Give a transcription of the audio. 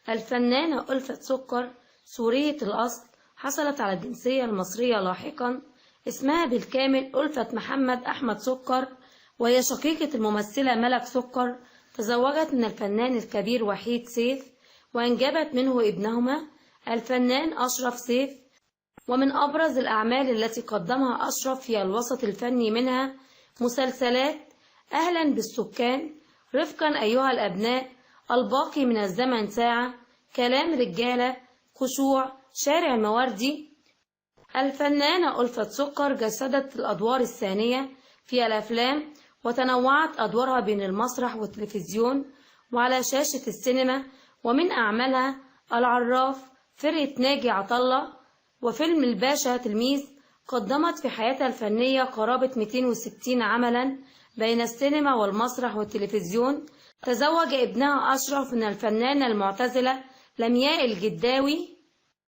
الفنانة ألفت سكر سورية الأصل، حصلت على الجنسية المصرية لاحقا. اسمها بالكامل ألفت محمد أحمد سكر، وهي شقيقة الممثلة ملك سكر. تزوجت من الفنان الكبير وحيد سيف، وأنجبت منه ابنهما الفنان أشرف سيف. ومن أبرز الأعمال التي قدمها أشرف في الوسط الفني منها مسلسلات أهلا بالسكان، رفقا أيها الأبناء، الباقي من الزمن ساعة، كلام رجالة، خشوع، شارع المواردي. الفنانة ألفت سكر جسدت الأدوار الثانية في الأفلام، وتنوعت أدوارها بين المسرح والتلفزيون وعلى شاشة السينما. ومن أعمالها العراف، فرقة ناجي عطلة، وفيلم الباشا تلميذ. قدمت في حياتها الفنية قرابة 260 عملا بين السينما والمسرح والتلفزيون. تزوج ابنها أشرف من الفنانة المعتزلة لمياء الجداوي.